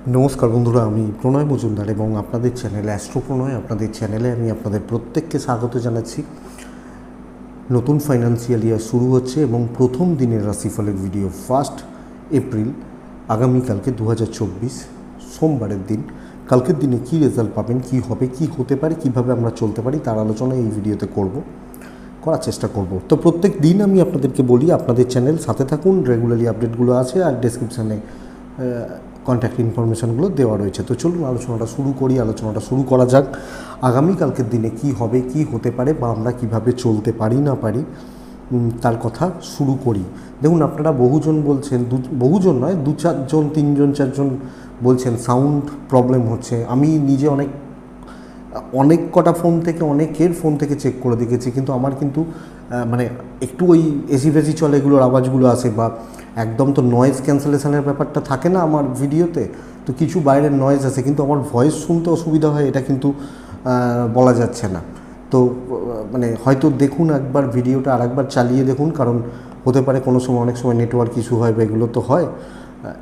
নমস্কার বন্ধুরা, আমি প্রণয় মজুমদার এবং আপনাদের চ্যানেলে অ্যাস্ট্রো প্রণয় আপনাদের চ্যানেলে আমি আপনাদের প্রত্যেককে স্বাগত জানাচ্ছি। নতুন ফাইন্যান্সিয়াল ইয়ার শুরু হচ্ছে এবং প্রথম দিনের রাশিফলের ভিডিও 1 এপ্রিল আগামীকালকে 2024 সোমবারের দিন। কালকের দিনে কী রেজাল্ট পাবেন, কী হবে, কী হতে পারে, কীভাবে আমরা চলতে পারি তার আলোচনা এই ভিডিওতে করার চেষ্টা করব। তো প্রত্যেক দিন আমি আপনাদেরকে বলি আপনাদের চ্যানেল সাথে থাকুন, রেগুলারলি আপডেটগুলো আছে আর ডেসক্রিপশানে কন্ট্যাক্ট ইনফরমেশানগুলো দেওয়া রয়েছে। তো চলুন আলোচনাটা শুরু করা যাক। আগামীকালকের দিনে কি হবে, কি হতে পারে বা আমরা কিভাবে চলতে পারি না পারি তার কথা শুরু করি। দেখুন, আপনারা বহুজন বলছেন, বহুজন নয়, 2-4জন 3-4জন বলছেন সাউন্ড প্রবলেম হচ্ছে। আমি নিজে অনেক কটা অনেকের ফোন থেকে চেক করে দেখেছি, কিন্তু আমার কিন্তু মানে একটু ওই এসি ফেসি চলে এগুলোর আওয়াজগুলো আসে, বা একদম তো নয়েজ ক্যান্সেলেশনের ব্যাপারটা থাকে না আমার ভিডিওতে, তো কিছু বাইরের নয়েজ আসে, কিন্তু আমার ভয়েস শুনতে অসুবিধা হয়, এটা কিন্তু বলা যাচ্ছে না। তো মানে হয়তো দেখুন একবার ভিডিওটা আরেকবার চালিয়ে দেখুন, কারণ হতে পারে কোনো সময় অনেক সময় নেটওয়ার্ক ইস্যু হয় বা এগুলো তো হয়,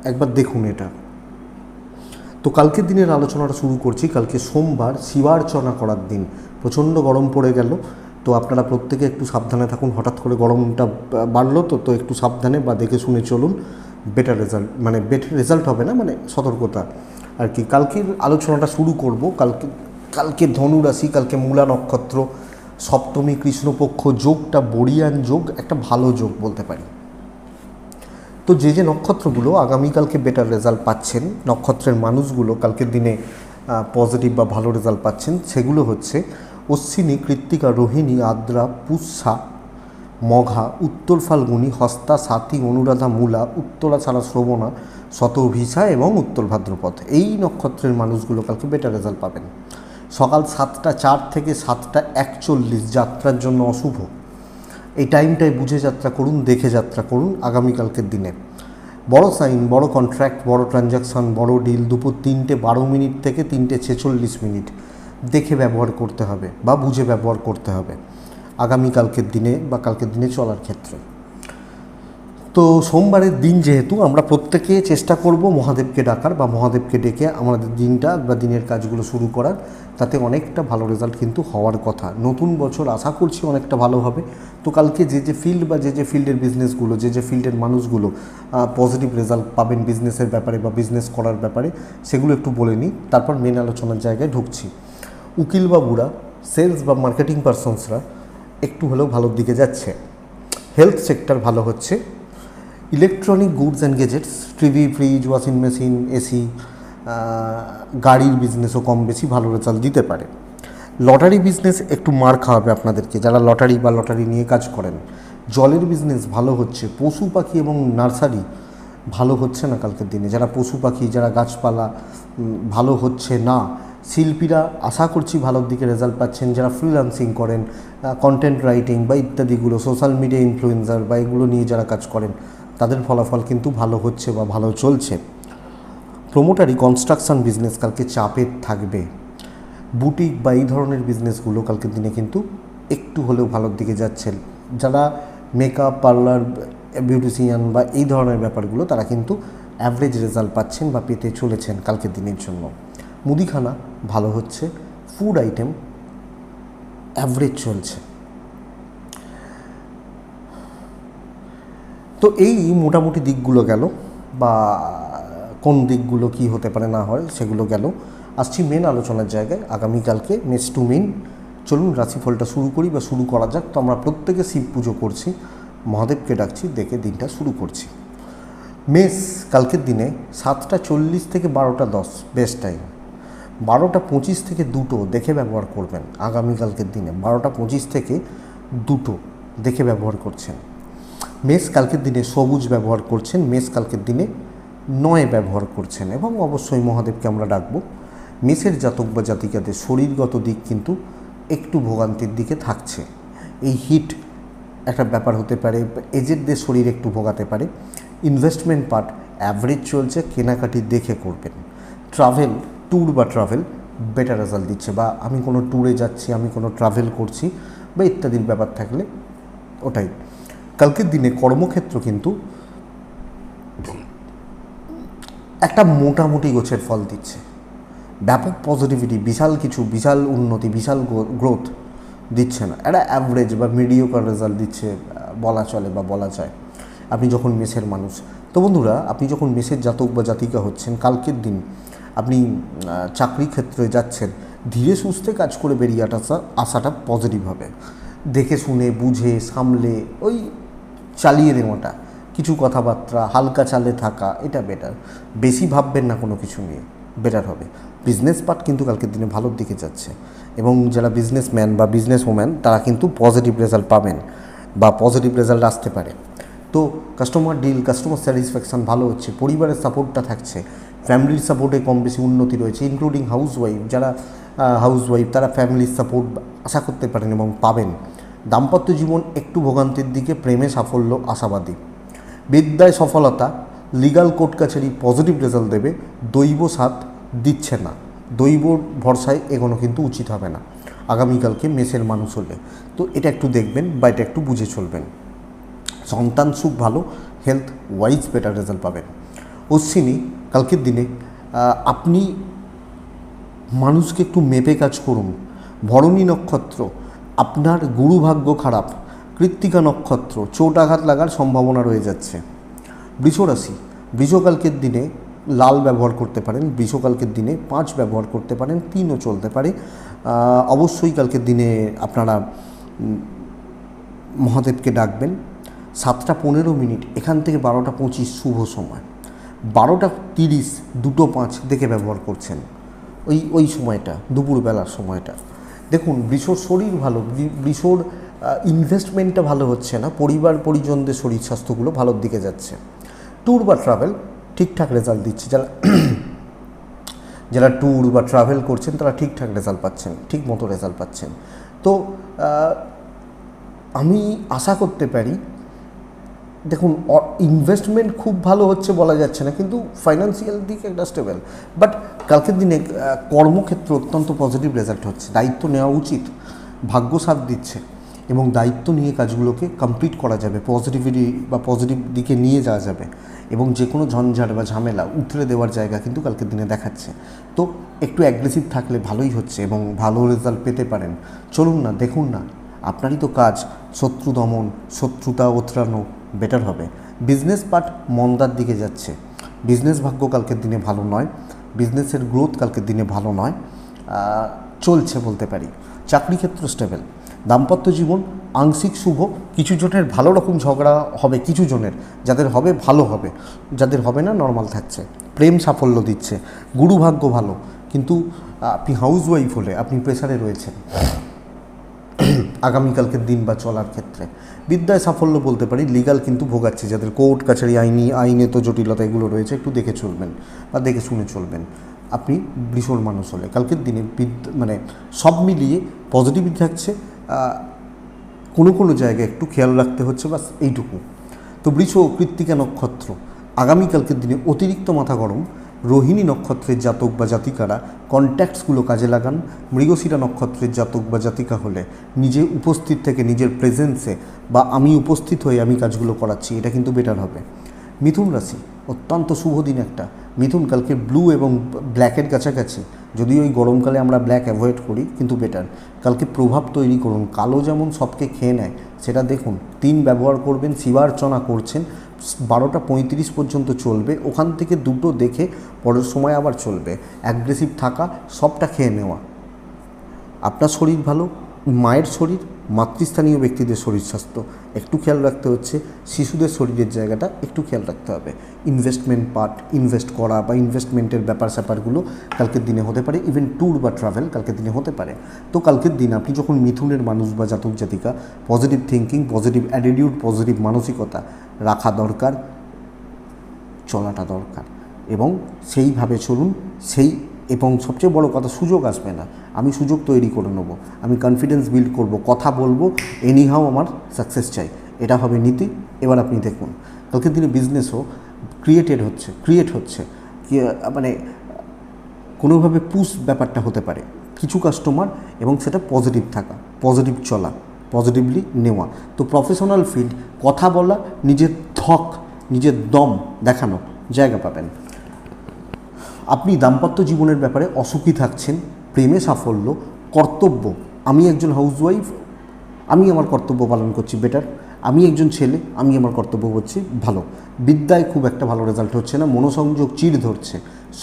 একবার দেখুন এটা। তো কালকের দিনের আলোচনাটা শুরু করছি। কালকে সোমবার, শিবার্চনা করার দিন। প্রচণ্ড গরম পড়ে গেল, তো আপনারা প্রত্যেকে একটু সাবধানে থাকুন। হঠাৎ করে গরমটা বাড়লো, তো একটু সাবধানে বা দেখে শুনে চলুন। বেটার রেজাল্ট হবে না, মানে সতর্কতা আর কি। কালকের আলোচনাটা শুরু করব। কালকে ধনু রাশি, কালকে মূলা নক্ষত্র, সপ্তমী কৃষ্ণপক্ষ, যোগটা বরিয়ান যোগ, একটা ভালো যোগ বলতে পারি। তো যে নক্ষত্রগুলো আগামীকালকে বেটার রেজাল্ট পাচ্ছেন, নক্ষত্রের মানুষগুলো কালকের দিনে পজিটিভ বা ভালো রেজাল্ট পাচ্ছেন, সেগুলো হচ্ছে অশ্বিনী, কৃত্তিকা, রোহিণী, আদ্রা, পুষ্যা, মঘা, উত্তর ফাল্গুনী, হস্তা, সাথী, অনুরাধা, মূলা, উত্তরা ছাড়া শ্রবণা, শতভিষা এবং উত্তর ভাদ্রপদ। এই নক্ষত্রের মানুষগুলো কালকে বেটার রেজাল্ট পাবেন। সকাল 7টা 4 থেকে 7টা 41 যাত্রার জন্য অশুভ। এই টাইমটায় বুঝে যাত্রা করুন, দেখে যাত্রা করুন আগামীকালকের দিনে। বড় সাইন, বড় কন্ট্রাক্ট, বড় ট্রানজ্যাকশান, বড় ডিল দুপুর 3:12 থেকে 3:46 দেখে ব্যবহার করতে হবে বা বুঝে ব্যবহার করতে হবে আগামীকালকের দিনে বা কালকের দিনে চলার ক্ষেত্রে। তো সোমবারের দিন যেহেতু, আমরা প্রত্যেকে চেষ্টা করব মহাদেবকে ডাকার বা মহাদেবকে ডেকে আমাদের দিনটা বা দিনের কাজগুলো শুরু করার, তাতে অনেকটা ভালো রেজাল্ট কিন্তু হওয়ার কথা। নতুন বছর আশা করছি অনেকটা ভালো হবে। তো কালকে যে ফিল্ড বা যে ফিল্ডের বিজনেসগুলো, যে ফিল্ডের মানুষগুলো পজিটিভ রেজাল্ট পাবেন বিজনেসের ব্যাপারে বা বিজনেস করার ব্যাপারে, সেগুলো একটু বলে নিই, তারপর মেন আলোচনার জায়গায় ঢুকছি। উকিল বাবুরা, সেলস বা মার্কেটিং পারসনসরা একটু হলেও ভালোর দিকে যাচ্ছে। হেলথ সেক্টর ভালো হচ্ছে। Electronic goods and gadgets, TV, fridge, washing machine, AC, গাড়ির বিজনেসও কম বেশি ভালো রেজাল্ট দিতে পারে। লটারি বিজনেস একটু মার খাওয়াবে আপনাদেরকে, যারা লটারি নিয়ে কাজ করেন। জলের বিজনেস ভালো হচ্ছে। পশু পাখি এবং নার্সারি ভালো হচ্ছে না কালকের দিনে। যারা পশু পাখি, যারা গাছপালা, ভালো হচ্ছে না। শিল্পীরা আশা করছি ভালোর দিকে রেজাল্ট পাচ্ছেন। যারা ফ্রিল্যান্সিং করেন, কন্টেন্ট রাইটিং বা ইত্যাদিগুলো, সোশ্যাল মিডিয়া ইনফ্লুয়েন্সার বা এগুলো নিয়ে যারা কাজ করেন, তাদের ফলাফল কিন্তু ভালো হচ্ছে বা ভালো চলছে। প্রোমোটারি, কনস্ট্রাকশন বিজনেস কালকে চাপের থাকবে। বুটিক বা এই ধরনের বিজনেসগুলো কালকের দিনে কিন্তু একটু হলেও ভালোর দিকে যাচ্ছেন। যারা মেকআপ পার্লার, বিউটিশিয়ান বা এই ধরনের ব্যাপারগুলো, তারা কিন্তু অ্যাভারেজ রেজাল্ট পাচ্ছেন বা পেতে চলেছেন কালকের দিনের জন্য। মুদিখানা ভালো হচ্ছে। ফুড আইটেম অ্যাভারেজ চলছে। তো এই মোটামুটি দিকগুলো গেল, বা কোন দিকগুলো কি হতে পারে না হয় সেগুলো গেল। আসছি মেন আলোচনার জায়গায়, আগামীকালকে মেষ টু মেন। চলুন রাশিফলটা শুরু করা যাক। তো আমরা প্রত্যেকে শিব পুজো করছি, মহাদেবকে ডাকছি, দেখে দিনটা শুরু করছি। মেষ কালকের দিনে 7টা 40 থেকে 12টা 10 বেস্ট টাইম। 12টা 25 থেকে 2টো দেখে ব্যবহার করবেন আগামীকালকের দিনে। 12টা 25 থেকে 2টো দেখে ব্যবহার করছেন। মেষ কালকের দিনে সবুজ ব্যবহার করছেন। মেষ কালকের দিনে 9 ব্যবহার করছেন এবং অবশ্যই মহাদেবকে আমরা ডাকবো। মেষের জাতক বা জাতিকাদের শরীরগত দিক কিন্তু একটু ভোগান্তির দিকে থাকছে। এই হিট একটা ব্যাপার হতে পারে, এজেডদের শরীর একটু ভোগাতে পারে। ইনভেস্টমেন্ট পার্ট অ্যাভারেজ চলছে, কেনাকাটি দেখে করবেন। ট্যুর বেটার রেজাল্ট দিচ্ছে, বা আমি কোনো ট্যুরে যাচ্ছি, আমি কোনো ট্রাভেল করছি বা ইত্যাদির ব্যাপার থাকলে ওটাই। কালকের দিনে কর্মক্ষেত্র কিন্তু একটা মোটামুটি গোছের ফল দিচ্ছে, ব্যাপক পজিটিভিটি, বিশাল উন্নতি, বিশাল গ্রোথ দিচ্ছে না, একটা অ্যাভারেজ বা মিডিওকার রেজাল্ট দিচ্ছে বলা চলে বা বলা যায় আপনি যখন মেষের মানুষ। তো বন্ধুরা, আপনি যখন মেষের জাতক বা জাতিকা হচ্ছেন, কালকের দিন আপনি চাকরি ক্ষেত্রে যাচ্ছেন, ধীরে সুস্থে কাজ করে বেরিয়ে আসাটা পজিটিভ হবে। দেখে শুনে বুঝে সামলে ওই চালিয়ে নেওয়াটা, কিছু কথাবার্তা হালকা চালে থাকা, এটা বেটার। বেশি ভাববেন না কোনো কিছু নিয়ে, বেটার হবে। বিজনেস পার্ট কিন্তু কালকের দিনে ভালোর দিকে যাচ্ছে, এবং যারা বিজনেসম্যান বা বিজনেস ওম্যান তারা কিন্তু পজিটিভ রেজাল্ট পাবেন বা পজিটিভ রেজাল্ট আসতে পারে। তো কাস্টমার ডিল, কাস্টমার স্যাটিসফ্যাকশান ভালো হচ্ছে, পরিবারের সাপোর্টটা থাকছে, ফ্যামিলির সাপোর্টে কম বেশি উন্নতি রয়েছে, ইনক্লুডিং হাউসওয়াইফ, যারা হাউসওয়াইফ তারা ফ্যামিলির সাপোর্ট আশা করতে পারেন এবং পাবেন। দাম্পত্য জীবন একটু ভোগান্তির দিকে, প্রেমে সাফল্য আশাবাদী। বিদ্যায় সফলতা, লিগাল কোর্ট কাছারি পজিটিভ রেজাল্ট দেবে, দৈব সাথ দিচ্ছে না, দৈব ভরসায় এগোনো কিন্তু উচিত হবে না আগামীকালকে মেষের মানুষ হলে। তো এটা একটু দেখবেন বা এটা একটু বুঝে চলবেন। সন্তান সুখ ভালো, হেলথ ওয়াইজ বেটার রেজাল্ট পাবেন। অশ্বিনী, কালকের দিনে আপনি মানুষকে একটু মেপে কাজ করুন। ভরণী নক্ষত্র, আপনার গুরু ভাগ্য খারাপ। কৃত্তিকা নক্ষত্র, চোট আঘাত লাগার সম্ভাবনা রয়ে যাচ্ছে। বৃষরাশি, বৃষকালকের দিনে লাল ব্যবহার করতে পারেন, বৃষকালকের দিনে 5 ব্যবহার করতে পারেন, 3ও চলতে পারে। অবশ্যই কালকের দিনে আপনারা মহাদেবকে ডাকবেন। 7টা 15 এখান থেকে 12টা 25 শুভ সময়, 12টা 30 2টো 5 দেখে ব্যবহার করছেন, ওই সময়টা দুপুরবেলার সময়টা। দেখুন, বৃষর শরীর ভালো, বৃষর ইনভেস্টমেন্টটা ভালো হচ্ছে না, পরিবার পরিজনদের শরীর স্বাস্থ্যগুলো ভালোর দিকে যাচ্ছে। ট্যুর বা ট্রাভেল ঠিকঠাক রেজাল্ট দিচ্ছে, যারা ট্যুর বা ট্রাভেল করছেন তারা ঠিকঠাক রেজাল্ট পাচ্ছেন, ঠিক মতো রেজাল্ট পাচ্ছেন। তো আমি আশা করতে পারি, দেখুন ইনভেস্টমেন্ট খুব ভালো হচ্ছে বলা যাচ্ছে না, কিন্তু ফাইন্যান্সিয়াল দিক একটা স্টেবল। বাট কালকের দিনে কর্মক্ষেত্রে অত্যন্ত পজিটিভ রেজাল্ট হচ্ছে, দায়িত্ব নেওয়া উচিত, ভাগ্য সাথ দিচ্ছে এবং দায়িত্ব নিয়ে কাজগুলোকে কমপ্লিট করা যাবে, পজিটিভিটি বা পজিটিভ দিকে নিয়ে যাওয়া যাবে, এবং যে কোনো ঝঞ্ঝাট বা ঝামেলা উতরে দেওয়ার জায়গা কিন্তু কালকের দিনে দেখাচ্ছে। তো একটু অ্যাগ্রেসিভ থাকলে ভালোই হচ্ছে এবং ভালো রেজাল্ট পেতে পারেন। চলুন না, দেখুন না, আপনারই তো কাজ শত্রু দমন, শত্রুতা ওতরানো, বেটার হবে। বিজনেস পার্ট মন্দার দিকে যাচ্ছে, বিজনেস ভাগ্য কালকের দিনে ভালো নয়, বিজনেসের গ্রোথ কালকের দিনে ভালো নয়, চলছে বলতে পারি। চাকরি ক্ষেত্র স্টেবল, দাম্পত্য জীবন আংশিক শুভ, কিছু জনের ভালো রকম ঝগড়া হবে, কিছু জনের যাদের হবে ভালো হবে, যাদের হবে না নর্মাল থাকছে। প্রেম সাফল্য দিচ্ছে, গুরু ভাগ্য ভালো, কিন্তু আপনি হাউসওয়াইফ হলে আপনি প্রেসারে রয়েছেন আগামীকালকের দিন বা চলার ক্ষেত্রে। বিদ্যায় সাফল্য বলতে পারি, লিগাল কিন্তু ভোগাচ্ছে, যাদের কোর্ট কাছারি আইনে তো জটিলতা এগুলো রয়েছে, একটু দেখে চলবেন বা দেখে শুনে চলবেন আপনি বৃষর মানুষ হলে। কালকের দিনে মানে সব মিলিয়ে পজিটিভিটি থাকছে, কোনো জায়গায় একটু খেয়াল রাখতে হচ্ছে, বাস এইটুকু। তো বৃষ ও কৃত্তিকা নক্ষত্র, আগামীকালকের দিনে অতিরিক্ত মাথা গরম। রোহিণী নক্ষত্রের জাতক বা জাতিকারা কন্ট্যাক্টসগুলো কাজে লাগান। মৃগশিরা নক্ষত্রের জাতক বা জাতিকা হলে নিজে উপস্থিত থেকে নিজের প্রেজেন্সে বা আমি উপস্থিত হয়ে আমি কাজগুলো করাচ্ছি, এটা কিন্তু বেটার হবে। মিথুন রাশি, অত্যন্ত শুভ দিন একটা। মিথুন কালকে ব্লু এবং ব্ল্যাকের কাছাকাছি, যদিও ওই গরমকালে আমরা ব্ল্যাক অ্যাভয়েড করি, কিন্তু বেটার। কালকে প্রভাব তৈরি করুন, কালো যেমন সবকে খেয়ে নেয় সেটা দেখুন। 3 ব্যবহার করবেন, শিবার্চনা করছেন, 12টা 35 পর্যন্ত চলবে, ওখান থেকে 2টো দেখে পরের সময় আবার চলবে। অ্যাগ্রেসিভ থাকা, সবটা খেয়ে নেওয়া। আপনার শরীর ভালো, মায়ের শরীর, মাতৃস্থানীয় ব্যক্তিদের শরীর স্বাস্থ্য একটু খেয়াল রাখতে হচ্ছে, শিশুদের শরীরের জায়গাটা একটু খেয়াল রাখতে হবে। ইনভেস্টমেন্ট পার্ট, ইনভেস্ট করা বা ইনভেস্টমেন্টের স্যাপারগুলো কালকের দিনে হতে পারে, ইভেন ট্যুর বা ট্রাভেল কালকের দিনে হতে পারে। তো কালকের দিন আপনি যখন মিথুনের মানুষ বা জাতক জাতিকা, positive thinking, positive attitude, positive মানসিকতা রাখা দরকার, চলাটা দরকার, এবং সেইভাবে চলুন। এবং সবচেয়ে বড় কথা, সুযোগ আসবে না, আমি সুযোগ তৈরি করে নেবো, আমি কনফিডেন্স বিল্ড করব, কথা বলবো, এনিহাও আমার সাকসেস চাই, এটা হবে নীতি। এবার আপনি দেখুন কালকের দিনে বিজনেসও ক্রিয়েট হচ্ছে মানে কোনোভাবে পুশ ব্যাপারটা হতে পারে, কিছু কাস্টমার, এবং সেটা পজিটিভ থাকা, পজিটিভ চলা, পজিটিভলি নেওয়া। তো প্রফেশনাল ফিল্ড, কথা বলা, নিজের নিজের দম দেখানো জায়গা পাবেন। আপনি দাম্পত্য জীবনের ব্যাপারে অসুখী থাকছেন, প্রেমে সাফল্য, কর্তব্য, আমি একজন হাউসওয়াইফ, আমি আমার কর্তব্য পালন করছি বেটার, আমি একজন ছেলে, আমি আমার কর্তব্য করছি ভালো। বিদ্যায় খুব একটা ভালো রেজাল্ট হচ্ছে না, মনোসংযোগ চিড় ধরছে,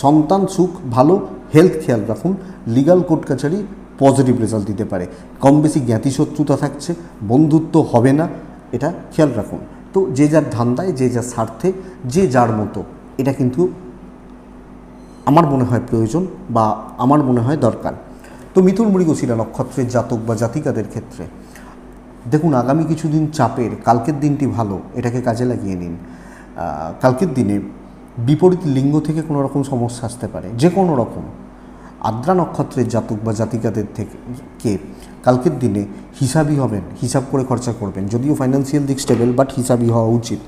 সন্তান সুখ ভালো, হেলথ খেয়াল রাখুন, লিগাল কোর্ট কাছারি পজিটিভ রেজাল্ট দিতে পারে, কম বেশি জ্ঞাতি শত্রুতা থাকছে, বন্ধুত্ব হবে না, এটা খেয়াল রাখুন। তো যে যার ধান্দায়, যে যার স্বার্থে, যে যার মতো, এটা কিন্তু আমার মনে হয় প্রয়োজন বা আমার মনে হয় দরকার। তো মিথুন মৃগশিরা নক্ষত্রের জাতক বা জাতিকাদের ক্ষেত্রে দেখুন, আগামী কিছুদিন চাপের, কালকের দিনটি ভালো, এটাকে কাজে লাগিয়ে নিন। কালকের দিনে বিপরীত লিঙ্গ থেকে কোনো রকম সমস্যা আসতে পারে, যে কোনো রকম। আদ্রা নক্ষত্রের জাতক বা জাতিকাদের থেকে কালকের দিনে হিসাবি হবেন, হিসাব করে খরচা করবেন, যদিও ফাইন্যান্সিয়াল দিক স্টেবল, বাট হিসাবি হওয়া উচিত।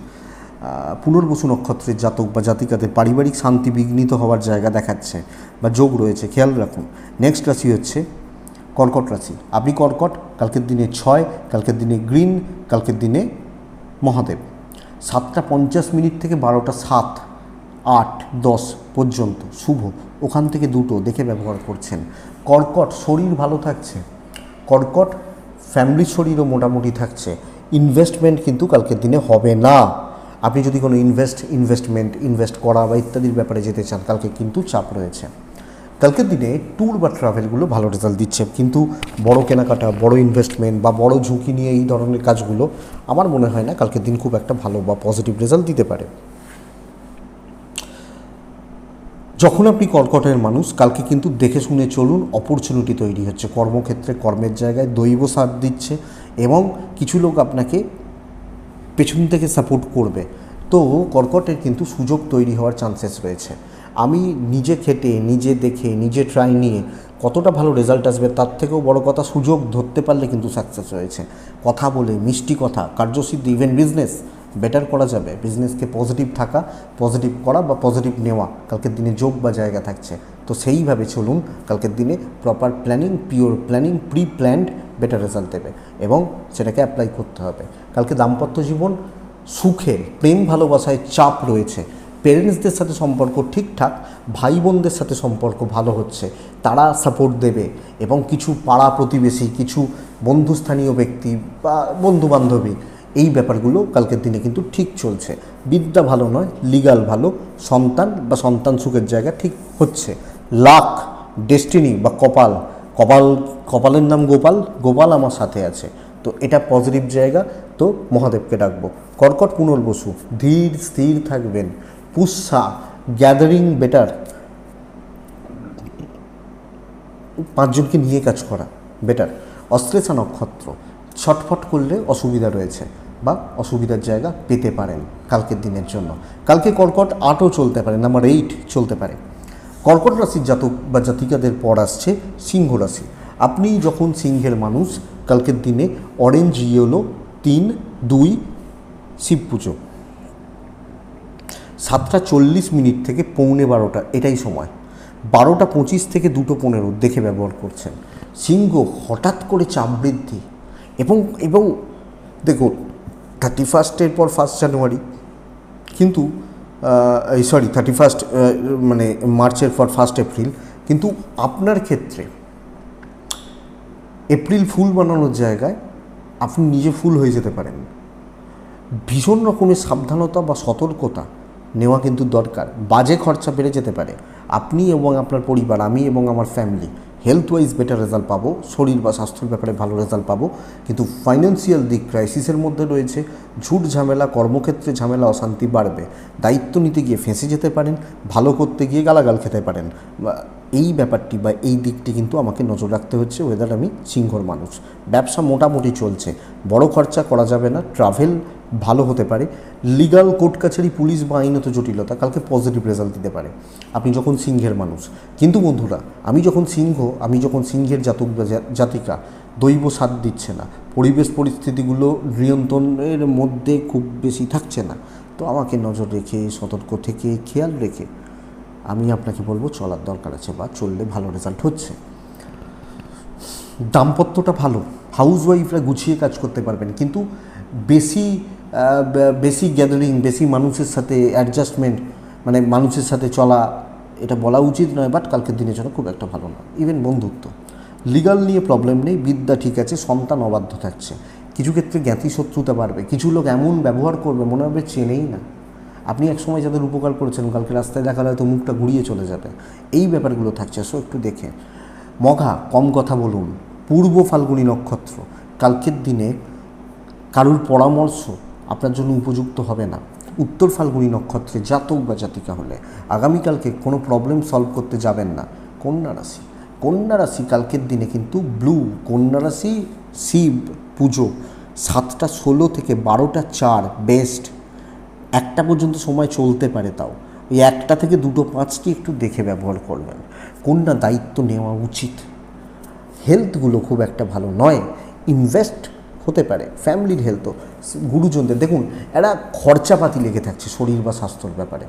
পুনর্বসু নক্ষত্রের জাতক বা জাতিকাদের পারিবারিক শান্তি বিঘ্নিত হওয়ার জায়গা দেখাচ্ছে বা যোগ রয়েছে, খেয়াল রাখুন। নেক্সট রাশি হচ্ছে কর্কট রাশি। আপনি কর্কট, কালকের দিনে 6, কালকের দিনে গ্রিন, কালকের দিনে মহাদেব। 7:50 থেকে 12:07, 8, 10 পর্যন্ত শুভ, ওখান থেকে 2টো দেখে ব্যবহার করছেন। কর্কট শরীর ভালো থাকছে, কর্কট ফ্যামিলির শরীরও মোটামুটি থাকছে। ইনভেস্টমেন্ট কিন্তু কালকের দিনে হবে না। আপনি যদি কোনো ইনভেস্ট করা বা ইত্যাদির ব্যাপারে যেতে চান, কালকে কিন্তু চাপ রয়েছে। কালকের দিনে ট্যুর বা ট্রাভেলগুলো ভালো রেজাল্ট দিচ্ছে, কিন্তু বড় কেনাকাটা, বড় ইনভেস্টমেন্ট বা বড় ঝুঁকি নিয়ে এই ধরনের কাজগুলো আমার মনে হয় না কালকের দিন খুব একটা ভালো বা পজিটিভ রেজাল্ট দিতে পারে। যখন আপনি কর্কটের মানুষ, কালকে কিন্তু দেখে শুনে চলুন, অপরচুনিটি তৈরি হচ্ছে কর্মক্ষেত্রে, কর্মের জায়গায় দৈব সাথ দিচ্ছে এবং কিছু লোক আপনাকে পেছন থেকে সাপোর্ট করবে। তো কর্কটের কিন্তু সুযোগ তৈরি হওয়ার চান্সেস রয়েছে। আমি নিজে খেটে, নিজে দেখে, নিজে ট্রাই নিয়ে কতটা ভালো রেজাল্ট আসবে তার থেকেও বড় কথা, সুযোগ ধরতে পারলে কিন্তু সাকসেস রয়েছে। কথা বলে, মিষ্টি কথা, কার্যসিদ্ধি, ইভেন বিজনেস বেটার করা যাবে। বিজনেসকে পজিটিভ থাকা, পজিটিভ করা বা পজিটিভ নেওয়া কালকের দিনে যোগ বা জায়গা থাকছে। তো সেইভাবে চলুন, কালকের দিনে proper planning, pure planning, pre planned better result দেবে এবং সেটাকে অ্যাপ্লাই করতে হবে। কালকে দাম্পত্য জীবন সুখের, প্রেম ভালোবাসায় চাপ রয়েছে, পেরেন্টসদের সাথে সম্পর্ক ঠিকঠাক, ভাই বোনদের সাথে সম্পর্ক ভালো হচ্ছে, তারা সাপোর্ট দেবে এবং কিছু পাড়া প্রতিবেশী, কিছু বন্ধুস্থানীয় ব্যক্তি বা বন্ধুবান্ধবী, এই ব্যাপারগুলো কালকের দিনে কিন্তু ঠিক চলছে। বিদ্যা ভালো নয়, লিগাল ভালো, সন্তান বা সন্তান সুখের জায়গা ঠিক হচ্ছে। লাক, ডেস্টিনি বা কপালের নাম গোপাল, গোপাল আমার সাথে আছে, তো এটা পজিটিভ জায়গা। তো মহাদেবকে ডাকবো। কর্কট পুনর্বসু, ধীর স্থির থাকবেন। পুষ্যা, গ্যাদারিং বেটার, 5 জনকে নিয়ে কাজ করা বেটার। অশ্লেষা নক্ষত্র, ছটফট করলে অসুবিধা রয়েছে বা অসুবিধার জায়গা পেতে পারেন কালকের দিনের জন্য। কালকে কর্কট 8ও চলতে পারে, নাম্বার 8 চলতে পারে। কর্কট রাশির জাতক বা জাতিকাদের পর আসছে সিংহ রাশি। আপনি যখন সিংহের মানুষ, কালকের দিনে অরেঞ্জ ইয়েলো, 3, 2 শিব পুজো। 7:40 থেকে 11:45 এটাই সময়। 12:25 থেকে 2:15 দেখে ব্যবহার করছেন। সিংহ হঠাৎ করে চাপ বৃদ্ধি এবং দেখুন 31 পর 1 জানুয়ারি কিন্তু 31 মানে মার্চের পর 1 এপ্রিল, কিন্তু আপনার ক্ষেত্রে এপ্রিল ফুল বানানোর জায়গায় আপনি নিজে ফুল হয়ে যেতে পারেন। ভীষণ রকমের সাবধানতা বা সতর্কতা নেওয়া কিন্তু দরকার। বাজে খরচা বেড়ে যেতে পারে। আপনি এবং আপনার পরিবার, আমি এবং আমার family health wise better result পাবো, শরীর বা স্বাস্থ্যের ব্যাপারে ভালো রেজাল্ট পাবো, কিন্তু ফাইন্যান্সিয়াল দিক ক্রাইসিসের মধ্যে রয়েছে। ঝুট ঝামেলা, কর্মক্ষেত্রে ঝামেলা, অশান্তি বাড়বে। দায়িত্ব নিতে গিয়ে ফেঁসে যেতে পারেন, ভালো করতে গিয়ে গালাগাল খেতে পারেন। এই ব্যাপারটি বা এই দিকটি কিন্তু আমাকে নজর রাখতে হচ্ছে। ওয়েদার আমি সিংহর মানুষ। ব্যবসা মোটামুটি চলছে, বড় খরচা করা যাবে না। ট্রাভেল ভালো হতে পারে। লিগাল কোর্ট কাছারি, পুলিশ বা আইনত জটিলতা কালকে পজিটিভ রেজাল্ট দিতে পারে আপনি যখন সিংহের মানুষ। কিন্তু বন্ধুরা, আমি যখন সিংহের জাতক বা জাতিকা, দৈব সাথ দিচ্ছে না, পরিবেশ পরিস্থিতিগুলো নিয়ন্ত্রণের মধ্যে খুব বেশি থাকছে না, তো আমাকে নজর রেখে, সতর্ক থেকে, খেয়াল রেখে আমি আপনাকে বলবো চলার দরকার আছে বা চললে ভালো রেজাল্ট হচ্ছে। দাম্পত্যটা ভালো, হাউস ওয়াইফরা গুছিয়ে কাজ করতে পারবেন, কিন্তু বেশি গ্যাদারিং, বেশি মানুষের সাথে অ্যাডজাস্টমেন্ট, মানে মানুষের সাথে চলা, এটা বলা উচিত নয়, বাট কালকের দিনের জন্য খুব একটা ভালো না। ইভেন বন্ধুত্ব, লিগাল নিয়ে প্রবলেম নেই, বিদ্যা ঠিক আছে, সন্তান অবাধ্য থাকছে। কিছু ক্ষেত্রে জ্ঞাতি শত্রুতা বাড়বে, কিছু লোক এমন ব্যবহার করবে মনে হবে চেনেই না। আপনি একসময় যাদের উপকার করেছেন কালকে রাস্তায় দেখা হয়তো মুখটা ঘুরিয়ে চলে যাবে, এই ব্যাপারগুলো থাকছে। সো একটু দেখে। মঘা, কম কথা বলুন। পূর্ব ফাল্গুনী নক্ষত্র, কালকের দিনে কারুর পরামর্শ আপনার জন্য উপযুক্ত হবে না। উত্তর ফাল্গুনী নক্ষত্রে জাতক বা জাতিকা হলে আগামীকালকে কোনো প্রবলেম সলভ করতে যাবেন না। কন্যা রাশি, কন্যা রাশি কালকের দিনে কিন্তু ব্লু, কন্যা রাশি শিব পুজো 7টা 16 থেকে 12টা 4 বেস্ট। 1টা পর্যন্ত সময় চলতে পারে, তাও ওই 1টা থেকে 2টো 5টি একটু দেখে ব্যবহার করবেন। কন্যা দায়িত্ব নেওয়া উচিত। হেলথগুলো খুব একটা ভালো নয়, ইনভেস্ট হতে পারে। ফ্যামিলির হেলথও, গুরুজনদের দেখুন এরা খরচাপাতি লেগে থাকছে শরীর বা স্বাস্থ্যর ব্যাপারে,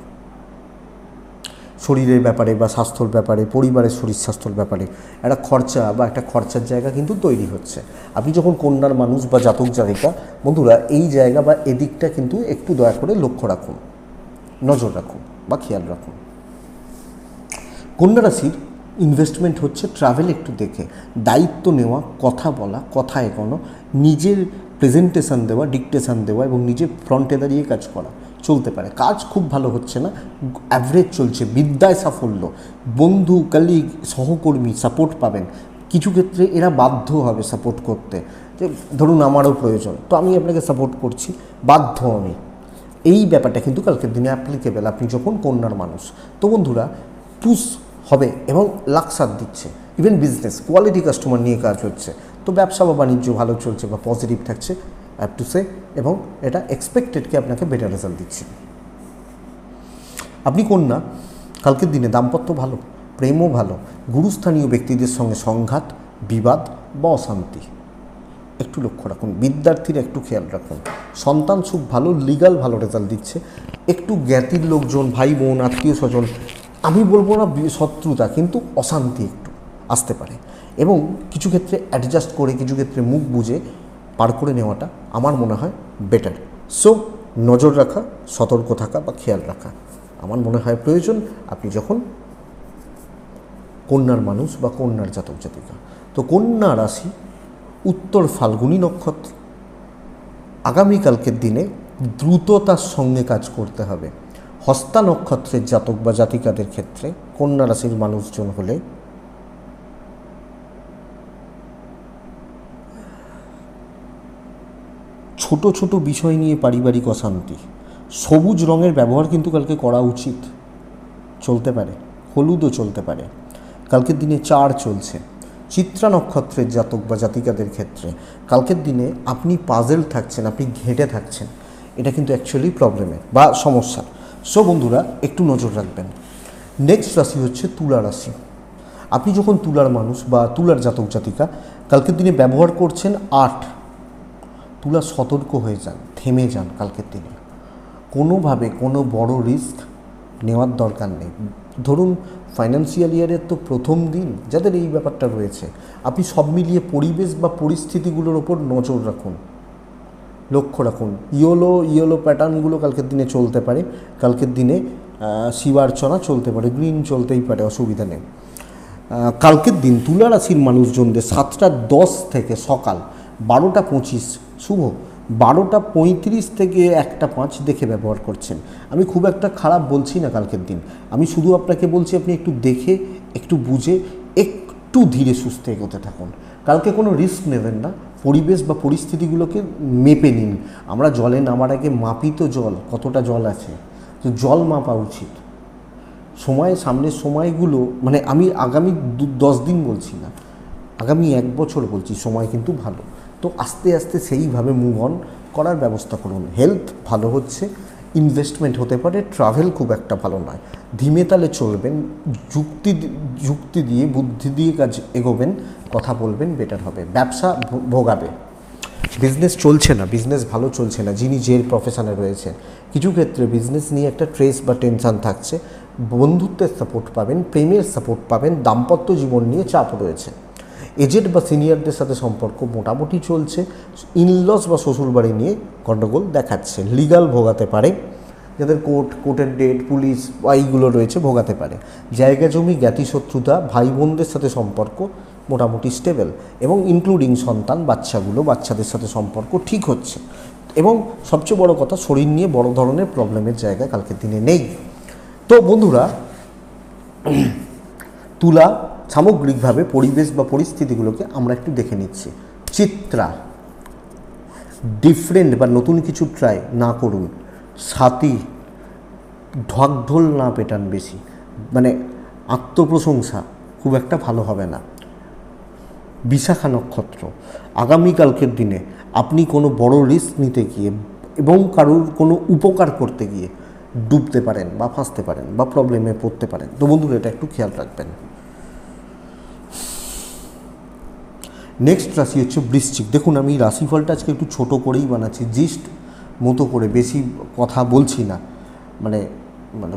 শরীরের ব্যাপারে বা স্বাস্থ্যর ব্যাপারে, পরিবারের শরীর স্বাস্থ্যর ব্যাপারে একটা খরচা বা একটা খরচার জায়গা কিন্তু তৈরি হচ্ছে। আপনি যখন কন্যার মানুষ বা জাতক জাতিকা বন্ধুরা, এই জায়গা বা এদিকটা কিন্তু একটু দয়া করে লক্ষ্য রাখুন, নজর রাখুন বা খেয়াল রাখুন। কন্যা রাশির ইনভেস্টমেন্ট হচ্ছে ট্রাভেল একটু দেখে, দায়িত্ব নেওয়া, কথা বলা, কথা এগোনো, নিজের প্রেজেন্টেশন দেওয়া, ডিকটেশন দেওয়া এবং নিজে ফ্রন্টে দাঁড়িয়ে কাজ করা চলতে পারে। কাজ খুব ভালো হচ্ছে না, অ্যাভারেজ চলছে। বিদ্যায় সাফল্য, বন্ধু, কলিগ, সহকর্মী সাপোর্ট পাবেন। কিছু ক্ষেত্রে এরা বাধ্য হবে সাপোর্ট করতে, যে ধরুন আমারও প্রয়োজন, তো আমি আপনাকে সাপোর্ট করছি, বাধ্য আমি। এই ব্যাপারটা কিন্তু কালকের দিনে অ্যাপ্লিকেবল আপনি যখন কন্যার মানুষ। তো বন্ধুরা, পুশ হবে এবং লাক্সার দিচ্ছে। ইভেন বিজনেস, কোয়ালিটি কাস্টমার নিয়ে কাজ হচ্ছে, তো ব্যবসা বা বাণিজ্য ভালো চলছে বা পজিটিভ থাকছে, অ্যাপ টু সে, এবং এটা এক্সপেক্টেডকে আপনাকে বেটার রেজাল্ট দিচ্ছে। আপনি কন্যা, কালকের দিনে দাম্পত্য ভালো, প্রেমও ভালো, গুরুস্থানীয় ব্যক্তিদের সঙ্গে সংঘাত, বিবাদ বা অশান্তি একটু লক্ষ্য রাখুন। বিদ্যার্থীরা একটু খেয়াল রাখুন। সন্তান সুখ ভালো, লিগাল ভালো রেজাল্ট দিচ্ছে। একটু জ্ঞাতির লোকজন, ভাই বোন, আত্মীয় স্বজন, আমি বলবো না শত্রুতা, কিন্তু অশান্তি একটু আসতে পারে, এবং কিছু ক্ষেত্রে অ্যাডজাস্ট করে, কিছু ক্ষেত্রে মুখ বুঝে পার করে নেওয়াটা আমার মনে হয় বেটার। সো নজর রাখা, সতর্ক থাকা বা খেয়াল রাখা আমার মনে হয় প্রয়োজন আপনি যখন কন্যার মানুষ বা কন্যার জাতক জাতিকা। তো কন্যা রাশি, উত্তর ফাল্গুনী নক্ষত্র, আগামীকালকের দিনে দ্রুততার সঙ্গে কাজ করতে হবে। হস্তা নক্ষত্রের জাতক বা জাতিকাদের ক্ষেত্রে, কন্যা রাশির মানুষজন হলে ছোট ছোট বিষয় নিয়ে পারিবারিক অশান্তি। সবুজ রঙের ব্যবহার কিন্তু কালকে করা উচিত, চলতে পারে, হলুদও চলতে পারে। কালকের দিনে 4 চলছে। চিত্রা নক্ষত্রের জাতক বা জাতিকাদের ক্ষেত্রে কালকের দিনে আপনি পাজেল থাকছেন, আপনি ঘেঁটে থাকছেন, এটা কিন্তু অ্যাকচুয়ালি প্রবলেমের বা সমস্যা। সো বন্ধুরা একটু নজর রাখবেন। নেক্সট রাশি হচ্ছে তুলা রাশি। আপনি যখন তুলার মানুষ বা তুলার জাতক জাতিকা কালকের দিনে ব্যবহার করছেন 8, তুলা সতর্ক হয়ে যান, থেমে যান। কালকের দিনে কোনোভাবে কোনো বড় রিস্ক নেওয়ার দরকার নেই। ধরুন ফাইন্যান্সিয়াল ইয়ারের তো প্রথম দিন, যাদের এই ব্যাপারটা রয়েছে, আপনি সব মিলিয়ে পরিবেশ বা পরিস্থিতিগুলোর ওপর নজর রাখুন, লক্ষ্য রাখুন। ইয়েলো প্যাটার্নগুলো কালকের দিনে চলতে পারে। কালকের দিনে শিবার্চনা চলতে পারে, গ্রিন চলতেই পারে, অসুবিধা নেই। কালকের দিন তুলা রাশির মানুষজনদের 7টা 10 থেকে সকাল 12টা 25 শুভ, 12টা 35 থেকে 1টা 5 দেখে ব্যবহার করছেন। আমি খুব একটা খারাপ বলছি না কালকের দিন, আমি শুধু আপনাকে বলছি আপনি একটু দেখে, একটু বুঝে, একটু ধীরে সুস্থে এগোতে থাকুন। কালকে কোনো রিস্ক নেবেন না, পরিবেশ বা পরিস্থিতিগুলোকে মেপে নিন। আমরা জলে নামার আগে মাপি তো জল, কতটা জল আছে, তো জল মাপা উচিত। সামনের সময়গুলো, মানে আমি আগামী 10 দিন বলছি না, আগামী 1 বছর বলছি, সময় কিন্তু ভালো। তো আস্তে আস্তে সেইভাবে মুভ অন করার ব্যবস্থা করুন। হেলথ ভালো হচ্ছে, ইনভেস্টমেন্ট হতে পারে, ট্রাভেল খুব একটা ভালো নয়। ধীমে তালে চলবেন, যুক্তি দিয়ে, বুদ্ধি দিয়ে কাজ এগোবেন, কথা বলবেন, বেটার হবে। ব্যবসা ভোগাবে, বিজনেস চলছে না, বিজনেস ভালো চলছে না, যিনি যে প্রফেশনে রয়েছে, কিছু ক্ষেত্রে বিজনেস নিয়ে একটা ট্রেস বা টেনশান থাকছে। বন্ধুত্বের সাপোর্ট পাবেন, প্রেমের সাপোর্ট পাবেন, দাম্পত্য জীবন নিয়ে চাপ রয়েছে। এজেড বা সিনিয়রদের সাথে সম্পর্ক মোটামুটি চলছে। ইনলস বা শ্বশুরবাড়ি নিয়ে গণ্ডগোল দেখাচ্ছে, লিগাল ভোগাতে পারে। যাদের কোর্টের ডেট, পুলিশ এইগুলো রয়েছে, ভোগাতে পারে। জায়গা জমি, জ্ঞাতি শত্রুতা, ভাই বোনদের সাথে সম্পর্ক মোটামুটি স্টেবল, এবং ইনক্লুডিং সন্তান, বাচ্চাদের সাথে সম্পর্ক ঠিক হচ্ছে। এবং সবচেয়ে বড় কথা, শরীর নিয়ে বড় ধরনের প্রবলেমের জায়গা কালকের দিনে নেই। তো বন্ধুরা, তুলা সামগ্রিকভাবে পরিবেশ বা পরিস্থিতিগুলোকে আমরা একটু দেখে নিচ্ছি। চিত্রা, ডিফারেন্ট বা নতুন কিছু ট্রাই না করুন। সাথী, ঢকঢোল না পেটান বেশি, মানে আত্মপ্রশংসা খুব একটা ভালো হবে না। বিশাখা নক্ষত্র, আগামীকালকের দিনে আপনি কোনো বড় রিস্ক নিতে গিয়ে এবং কারোর কোনো উপকার করতে গিয়ে ডুবতে পারেন বা ফাঁসতে পারেন বা প্রবলেমে পড়তে পারেন। তো বন্ধুরা, এটা একটু খেয়াল রাখবেন। নেক্সট রাশি হচ্ছে বৃশ্চিক। দেখুন, আমি রাশিফলটা আজকে একটু ছোট করেই বানাচ্ছি, জিস্ট মতো করে, বেশি কথা বলছি না। মানে মানে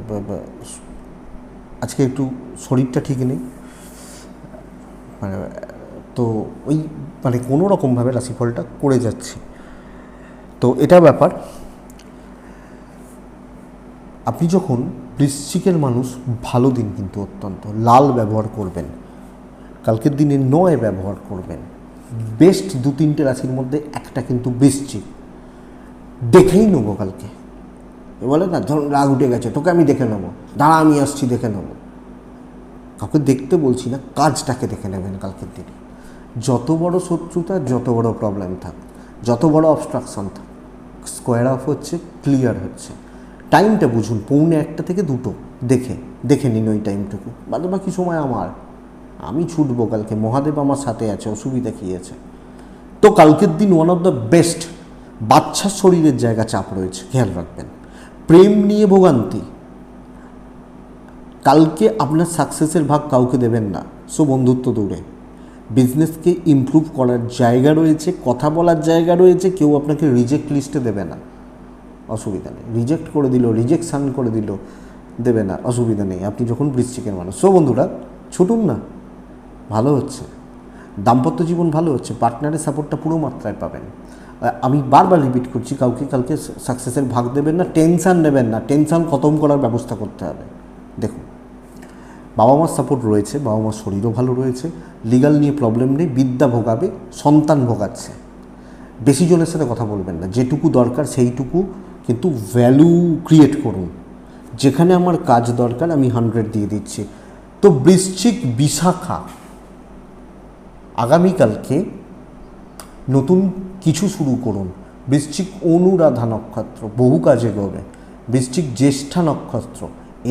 আজকে একটু শরীরটা ঠিক নেই, মানে তো ওই মানে কোনো রকমভাবে রাশিফলটা করে যাচ্ছি। তো এটা ব্যাপার। আপনি যখন বৃশ্চিকের মানুষ, ভালো দিন কিন্তু অত্যন্ত। লাল ব্যবহার করবেন কালকের দিনে, 9 ব্যবহার করবেন। বেস্ট 2-3টে রাশির মধ্যে একটা কিন্তু বৃশ্চিক। দেখেই নেবো কালকে, বলে না, ধরুন রাগ উঠে গেছে, তোকে আমি দেখে নেবো, দাঁড়া আমি আসছি দেখে নেবো। কাউকে দেখতে বলছি না, কাজটাকে দেখে নেবেন কালকের দিনে। যত বড় শত্রুতা, যত বড় প্রবলেম থাক, যত বড় অবস্ট্রাকশন থাক, স্কোয়ার অফ হচ্ছে, ক্লিয়ার হচ্ছে। টাইমটা বুঝুন, 1:45 থেকে 2 দেখে নিন ওই টাইমটুকু। বাকি সময় আমি ছুটবো কালকে, মহাদেব আমার সাথে আছে, অসুবিধা কী আছে। তো কালকের দিন ওয়ান অফ দ্য বেস্ট। বাচ্চার শরীরের জায়গা চাপ রয়েছে, খেয়াল রাখবেন। প্রেম নিয়ে ভোগান্তি, কালকে আপনার সাকসেসের ভাগ কাউকে দেবেন না। বন্ধুত্ব দূরে, বিজনেসকে ইমপ্রুভ করার জায়গা রয়েছে, কথা বলার জায়গা রয়েছে। কেউ আপনাকে রিজেক্ট লিস্টে দেবে না, অসুবিধা নেই। রিজেক্ট করে দিল, রিজেকশান করে দিল, দেবে না, অসুবিধা নেই। আপনি যখন বৃশ্চিকের মানুষ। বন্ধুরা, ছুটুন না, ভালো হচ্ছে। দাম্পত্য জীবন ভালো হচ্ছে, পার্টনারের সাপোর্টটা পুরো মাত্রায় পাবেন। আমি বারবার রিপিট করছি, কাউকে কালকে সাকসেসের ভাগ দেবেন না, টেনশান নেবেন না, টেনশান খতম করার ব্যবস্থা করতে হবে। দেখুন, বাবা মার সাপোর্ট রয়েছে, বাবা মার শরীরও ভালো রয়েছে, লিগাল নিয়ে প্রবলেম নেই। বিদ্যা ভোগাবে, সন্তান ভোগাচ্ছে। বেশি জনের সাথে কথা বলবেন না, যেটুকু দরকার সেইটুকু কিন্তু ভ্যালু ক্রিয়েট করুন। যেখানে আমার কাজ দরকার আমি 100 দিয়ে দিচ্ছি। তো বৃশ্চিক, বিশাখা, আগামীকালকে নতুন কিছু শুরু করুন। বৃশ্চিক, অনুরাধা নক্ষত্র, বহু কাজে গবে। বৃশ্চিক, জ্যেষ্ঠা নক্ষত্র,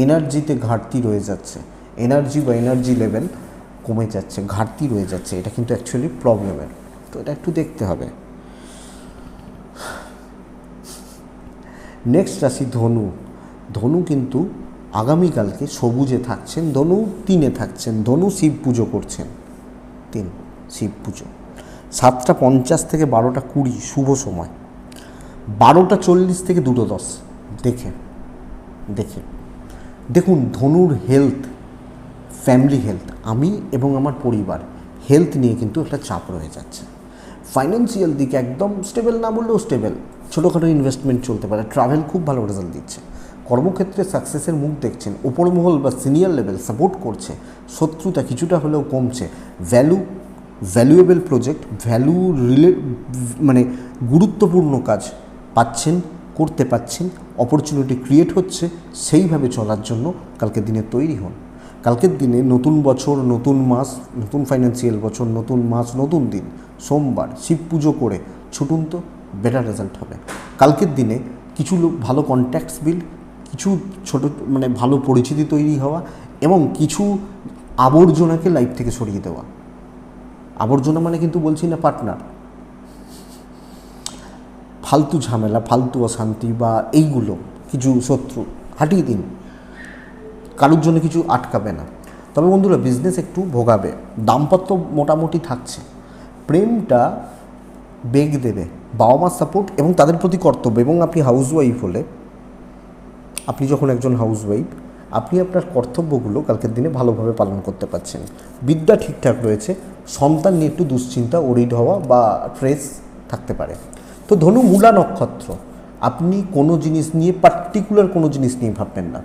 এনার্জিতে ঘাটতি রয়ে যাচ্ছে, এনার্জি লেভেল কমে যাচ্ছে, ঘাটতি রয়ে যাচ্ছে। এটা কিন্তু অ্যাকচুয়ালি প্রবলেমের, তো এটা একটু দেখতে হবে। নেক্সট রাশি ধনু। ধনু কিন্তু আগামীকালকে সবুজে থাকছেন, ধনু 3-এ থাকছেন। ধনু শিব পুজো করছেন, 3 শিব পুজো। 7:50 থেকে 12:20 শুভ সময়, 12:40 থেকে 2:10 দেখে দেখুন। ধনুর হেলথ, ফ্যামিলি হেলথ, আমি এবং আমার পরিবার হেলথ নিয়ে কিন্তু একটা চাপ রয়ে যাচ্ছে। ফাইন্যান্সিয়াল দিকে একদম স্টেবল না বললেও স্টেবল, ছোটোখাটো ইনভেস্টমেন্ট চলতে পারে। ট্রাভেল খুব ভালো রেজাল্ট দিচ্ছে। কর্মক্ষেত্রে সাকসেসের মুখ দেখছেন, ওপর মহল বা সিনিয়র লেভেল সাপোর্ট করছে, শত্রুতা কিছুটা হলেও কমছে। ভ্যালুয়েবল প্রজেক্ট, মানে গুরুত্বপূর্ণ কাজ পাচ্ছেন, করতে পাচ্ছেন, অপরচুনিটি ক্রিয়েট হচ্ছে। সেইভাবে চলার জন্য কালকের দিনে তৈরি হন। কালকের দিনে নতুন বছর, নতুন মাস, নতুন ফাইন্যান্সিয়াল বছর, নতুন মাস, নতুন দিন, সোমবার শিব পুজো করে ছুটুন, তো বেটার রেজাল্ট হবে। কালকের দিনে কিছু ভালো কন্ট্যাক্টস বিল্ড, কিছু ছোটো মানে ভালো পরিচিতি তৈরি হওয়া, এবং কিছু আবর্জনাকে লাইফ থেকে সরিয়ে দেওয়া। আবর্জনা মানে কিন্তু বলছি না পার্টনার, ফালতু ঝামেলা, ফালতু অশান্তি বা এইগুলো, কিছু শত্রু হাঁটিয়ে দিন। কারোর জন্য কিছু আটকাবে না। তবে বন্ধুরা, বিজনেস একটু ভোগাবে। দাম্পত্য মোটামুটি থাকছে। প্রেমটা বেগ দেবে, বাবা মার সাপোর্ট এবং তাদের প্রতি কর্তব্য। এবং আপনি হাউসওয়াইফ হলে, আপনি যখন একজন হাউসওয়াইফ, আপনি আপনার কর্তব্যগুলো কালকের দিনে ভালোভাবে পালন করতে পারছেন। বিদ্যা ঠিকঠাক রয়েছে। সন্তান নিয়ে একটু দুশ্চিন্তা, ওরিড হওয়া বা স্ট্রেস থাকতে পারে। তো ধনু, মূলা নক্ষত্র, আপনি কোনো জিনিস নিয়ে পার্টিকুলার কোনো জিনিস নিয়ে ভাববেন না।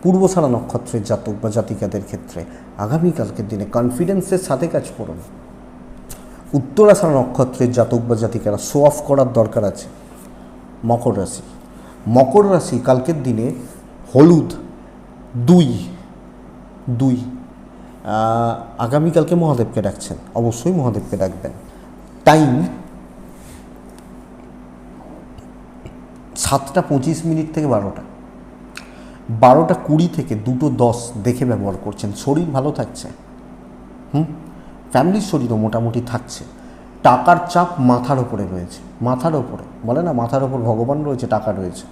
পূর্বসারা নক্ষত্রের জাতক বা জাতিকাদের ক্ষেত্রে আগামীকালকের দিনে কনফিডেন্সের সাথে কাজ করুন। উত্তরাষাঢ়া নক্ষত্রের জাতক বা জাতিকারা শো অফ করার দরকার আছে। মকর রাশি, মকর রাশি কালকের দিনে হলুদ 2 আগামীকালকে মহাদেবকে ডাকছেন, অবশ্যই মহাদেবকে ডাকবেন। টাইম 7:25 থেকে 12:20 থেকে 2:10 দেখে ব্যবহার করছেন। শরীর ভালো থাকছে, ফ্যামিলির শরীরও মোটামুটি থাকছে। টাকার চাপ মাথার ওপরে রয়েছে, মাথার ওপরে বলে না, মাথার ওপর ভগবান রয়েছে, টাকা রয়েছে।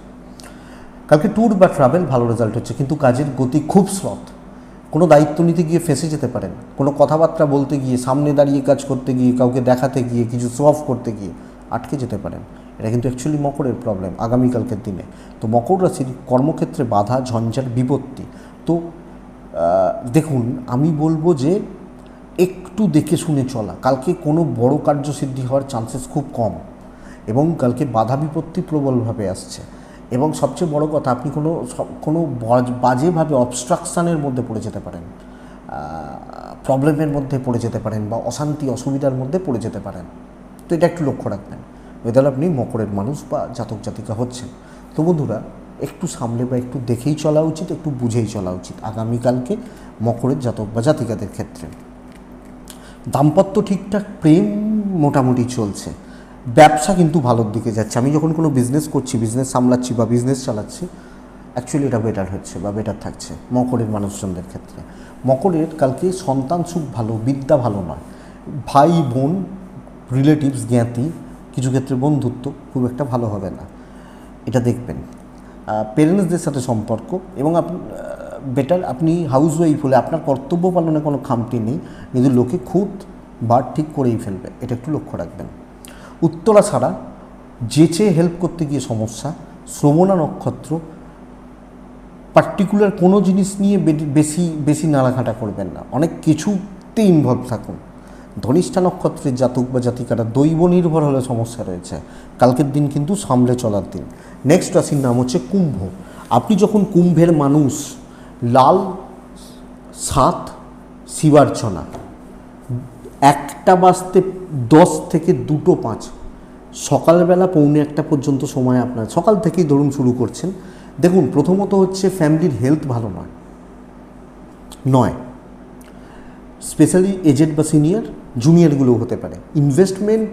কালকে ট্যুর বা ট্রাভেল ভালো রেজাল্ট হচ্ছে, কিন্তু কাজের গতি খুব স্লথ। কোনো দায়িত্ব নিতে গিয়ে ফেঁসে যেতে পারেন, কোনো কথাবার্তা বলতে গিয়ে, সামনে দাঁড়িয়ে কাজ করতে গিয়ে, কাউকে দেখাতে গিয়ে, কিছু শো অফ করতে গিয়ে আটকে যেতে পারেন। এটা কিন্তু অ্যাকচুয়ালি মকরের প্রবলেম আগামীকালকের দিনে। তো মকর রাশির কর্মক্ষেত্রে বাধা, ঝঞ্ঝাট, বিপত্তি। তো দেখুন, আমি বলবো যে একটু দেখে শুনে চলা। কালকে কোনো বড় কার্যসিদ্ধি হওয়ার চান্সেস খুব কম, এবং কালকে বাধা বিপত্তি প্রবলভাবে আসছে। এবং সবচেয়ে বড় কথা, আপনি কোনো বাজেভাবে অবস্ট্রাকশানের মধ্যে পড়ে যেতে পারেন, প্রবলেমের মধ্যে পড়ে যেতে পারেন, বা অশান্তি অসুবিধার মধ্যে পড়ে যেতে পারেন। তো এটা একটু লক্ষ্য রাখবেন ওইদাল আপনি মকরের মানুষ বা জাতক জাতিকা হচ্ছেন। তো বন্ধুরা, একটু সামলে বা একটু দেখেই চলা উচিত, একটু বুঝেই চলা উচিত আগামীকালকে মকরের জাতক বা জাতিকাদের ক্ষেত্রে। দাম্পত্য ঠিকঠাক, প্রেম মোটামুটি চলছে। ব্যবসা কিন্তু ভালোর দিকে যাচ্ছে। আমি যখন কোনো বিজনেস করছি, বিজনেস সামলাচ্ছি বা বিজনেস চালাচ্ছি, অ্যাকচুয়ালি এটা বেটার হচ্ছে বা বেটার থাকছে মকরের মানুষজনদের ক্ষেত্রে। মকরের কালকে সন্তান সুখ ভালো, বিদ্যা ভালো নয়। ভাই বোন, রিলেটিভস, জ্ঞাতি, কিছু ক্ষেত্রে বন্ধুত্ব খুব একটা ভালো হবে না, এটা দেখবেন। পেরেন্টসদের সাথে সম্পর্ক, এবং বেটার আপনি হাউস ওয়াইফ হলে আপনার কর্তব্য পালনে কোনো খামতি নেই, কিন্তু লোকে খুঁত বা ঠিক করেই ফেলবে, এটা একটু লক্ষ্য রাখবেন। উত্তরাষাঢ়া চেয়ে হেল্প করতে গিয়ে সমস্যা। শ্রবণা নক্ষত্র, পার্টিকুলার কোনো জিনিস নিয়ে বেশি নাড়াঘাটা করবেন না, অনেক কিছুতে ইনভলভ থাকুন। ধনিষ্ঠা নক্ষত্রের জাতক বা জাতিকারা দৈব নির্ভর হলে সমস্যা রয়েছে। কালকের দিন কিন্তু সামলে চলার দিন। নেক্সট রাশির নাম হচ্ছে কুম্ভ। আপনি যখন কুম্ভের মানুষ, লাল 7 শিবার্চনা 1:10 থেকে 2:05 সকালবেলা 1:45 পর্যন্ত সময় আপনার, সকাল থেকেই ধরুন শুরু করছেন। দেখুন, প্রথমত হচ্ছে ফ্যামিলির হেলথ ভালো নয়, স্পেশালি এজেড বা সিনিয়র, জুনিয়রগুলোও হতে পারে। ইনভেস্টমেন্ট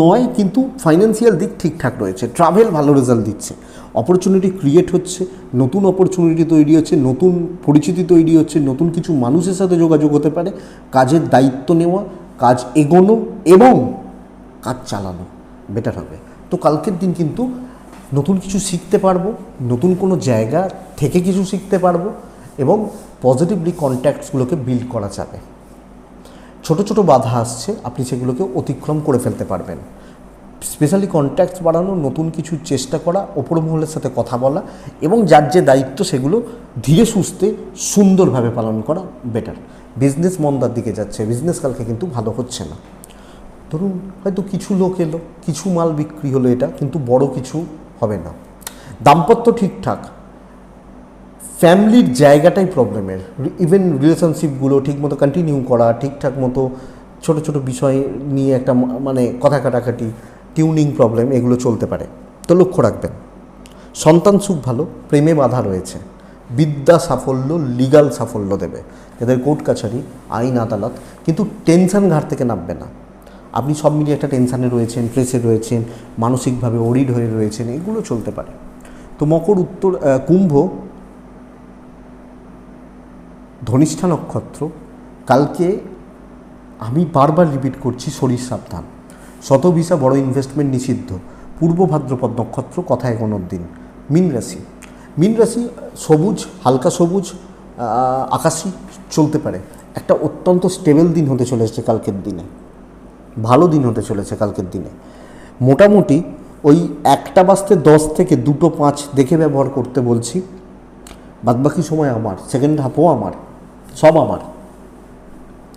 নয়, কিন্তু ফাইন্যান্সিয়াল দিক ঠিকঠাক রয়েছে। ট্রাভেল ভালো রেজাল্ট দিচ্ছে, অপরচুনিটি ক্রিয়েট হচ্ছে, নতুন অপরচুনিটি তৈরি হচ্ছে, নতুন পরিচিতি তৈরি হচ্ছে, নতুন কিছু মানুষের সাথে যোগাযোগ হতে পারে। কাজের দায়িত্ব নেওয়া, কাজ এগোনো এবং কাজ চালানো বেটার হবে। তো কালকের দিন কিন্তু নতুন কিছু শিখতে পারবো, নতুন কোনো জায়গা থেকে কিছু শিখতে পারবো, এবং পজিটিভলি কন্ট্যাক্টসগুলোকে বিল্ড করা যাবে। ছোট ছোট বাধা আসছে, আপনি সেগুলোকে অতিক্রম করে ফেলতে পারবেন। স্পেশালি কন্ট্যাক্টস বাড়ানো, নতুন কিছু চেষ্টা করা, ওপর মহলের সাথে কথা বলা, এবং যার যে দায়িত্ব সেগুলো ধীরে সুস্থে সুন্দরভাবে পালন করা বেটার। বিজনেস মন্দার দিকে যাচ্ছে, বিজনেস কালকে কিন্তু ভালো হচ্ছে না। ধরুন হয়তো কিছু লোক এলো, কিছু মাল বিক্রি হলো, এটা কিন্তু বড় কিছু হবে না। দাম্পত্য ঠিকঠাক, ফ্যামিলির জায়গাটাই প্রবলেমের। ইভেন রিলেশনশিপগুলো ঠিকমতো কন্টিনিউ করা, ঠিকঠাক মতো ছোটো ছোটো বিষয় নিয়ে একটা মানে কথা কাটাকাটি, টিউনিং প্রবলেম, এগুলো চলতে পারে, তো লক্ষ্য রাখবেন। সন্তান সুখ ভালো, প্রেমে বাধা রয়েছে। বিদ্যা সাফল্য, লিগাল সাফল্য দেবে যাদের কোর্ট কাছারি, আইন আদালত, কিন্তু টেনশন ঘাট থেকে নামবে না। আপনি সব মিলিয়ে একটা টেনশানে রয়েছেন, প্রেসে রয়েছেন, মানসিকভাবে ওরিড হয়ে রয়েছেন, এগুলো চলতে পারে। তো মকর, কুম্ভ, ধনিষ্ঠা নক্ষত্র, কালকে আমি বারবার রিপিট করছি, শরীর সাবধান। শতভিসা বড় ইনভেস্টমেন্ট নিষিদ্ধ। পূর্ব ভাদ্রপদ নক্ষত্র, কথা এগোনোর দিন। মীন রাশি সবুজ, হালকা সবুজ, আকাশি চলতে পারে। একটা অত্যন্ত স্টেবল দিন হতে চলেছে কালকের দিনে, ভালো দিন হতে চলেছে কালকের দিনে। মোটামুটি ওই 1:10 থেকে 2:05 দেখে ব্যবহার করতে বলছি। বাদবাকি সময় আমার, সেকেন্ড হাফও আমার, সব আমার,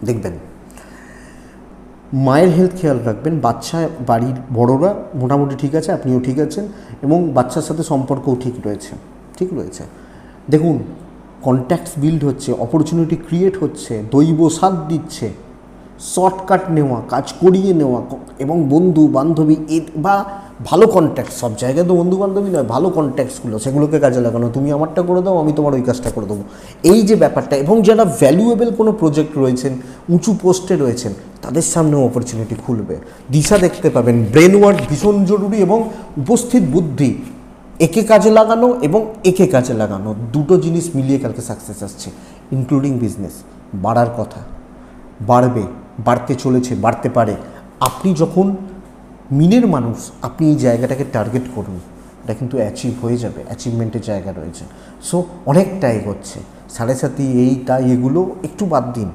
দেখবেন। মায়ের হেলথ খেয়াল রাখবেন, বাচ্চা বাড়ির বড়রা মোটামুটি ঠিক আছে, আপনিও ঠিক আছেন এবং বাচ্চার সাথে সম্পর্কও ঠিক রয়েছে। দেখুন কন্ট্যাক্টস বিল্ড হচ্ছে, অপরচুনিটি ক্রিয়েট হচ্ছে, দৈব সাথ দিচ্ছে, শর্টকাট নেওয়া, কাজ করিয়ে নেওয়া এবং বন্ধু বান্ধবী বা ভালো কন্ট্যাক্ট, সব জায়গায় তো বন্ধু বান্ধবী নয়, ভালো কন্ট্যাক্টসগুলো সেগুলোকে কাজে লাগানো, তুমি আমারটা করে দাও আমি তোমার ওই কাজটা করে দেবো, এই যে ব্যাপারটা। এবং যারা ভ্যালুয়েবল কোনো প্রজেক্ট রয়েছেন, উঁচু পোস্টে রয়েছেন, তাদের সামনেও অপরচুনিটি খুলবে, দিশা দেখতে পাবেন। ব্রেন ওয়ার্ক ভীষণ জরুরি এবং উপস্থিত বুদ্ধি, একে কাজে লাগানো এবং একে কাজে লাগানো, দুটো জিনিস মিলিয়ে কালকে সাকসেস আসছে। ইনক্লুডিং বিজনেস বাড়ার কথা, বাড়বে, বাড়তে চলেছে, বাড়তে পারে। আপনি যখন মিনের মানুষ, আপনি এই জায়গাটাকে টার্গেট করুন, এটা কিন্তু অ্যাচিভ হয়ে যাবে, অ্যাচিভমেন্টের জায়গা রয়েছে। সো অনেকটা এগোচ্ছে, 7.5 এই তাই এগুলো একটু বাদ দিন,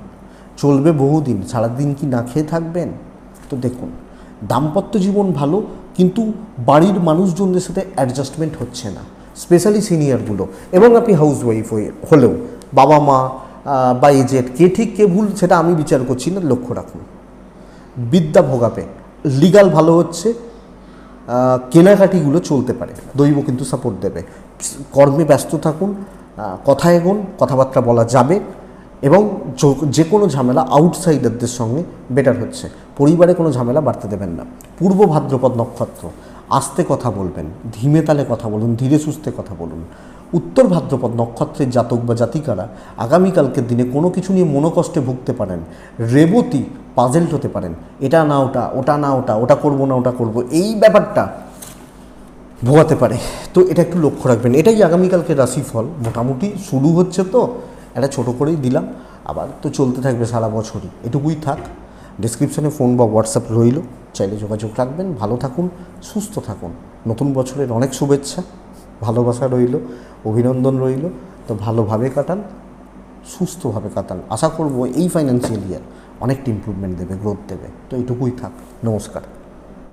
চলবে বহুদিন। সারাদিন কি না খেয়ে থাকবেন? তো দেখুন দাম্পত্য জীবন ভালো, কিন্তু বাড়ির মানুষজনদের সাথে অ্যাডজাস্টমেন্ট হচ্ছে না, স্পেশালি সিনিয়রগুলো। এবং আপনি হাউস ওয়াইফ হলেও বাবা মা বা এজেড, কে ঠিক কে ভুল সেটা আমি বিচার করছি না, লক্ষ্য রাখুন। বিদ্যা ভোগাবে, লিগাল ভালো হচ্ছে, কেনাকাটিগুলো চলতে পারে, দৈব কিন্তু সাপোর্ট দেবে। কর্মে ব্যস্ত থাকুন, কথা এগোন, কথাবার্তা বলা যাবে এবং যে কোনো ঝামেলা আউটসাইডারদের সঙ্গে বেটার হচ্ছে। পরিবারে কোনো ঝামেলা বাড়তে দেবেন না। পূর্ব ভাদ্রপদ নক্ষত্র, আস্তে কথা বলবেন, ধীমে তালে কথা বলুন, ধীরে সুস্থে কথা বলুন। উত্তর ভাদ্রপদ নক্ষত্রের জাতক বা জাতিকারা আগামীকালকের দিনে কোনো কিছু নিয়ে মনোকষ্টে ভুগতে পারেন, রেবতী পাজেল্ট হতে পারেন, এটা না ওটা, ওটা না ওটা, ওটা করবো না ওটা করবো, এই ব্যাপারটা ভোগাতে পারে। তো এটা একটু লক্ষ্য রাখবেন। এটাই আগামীকালকে রাশিফল, মোটামুটি শুরু হচ্ছে, তো এটা ছোটো করেই দিলাম, আবার তো চলতে থাকবে সারা বছরই, এটুকুই থাক। ডিসক্রিপশানে ফোন বা হোয়াটসঅ্যাপ রইল, চাইলে যোগাযোগ রাখবেন। ভালো থাকুন, সুস্থ থাকুন, নতুন বছরের অনেক শুভেচ্ছা, ভালোবাসা রইল, অভিনন্দন রইল। তো ভালোভাবে কাটান, সুস্থভাবে কাটান। আশা করব এই ফাইন্যান্সিয়াল ইয়ার অনেকটা ইমপ্রুভমেন্ট দেবে, গ্রোথ দেবে। তো এইটুকুই থাক, নমস্কার।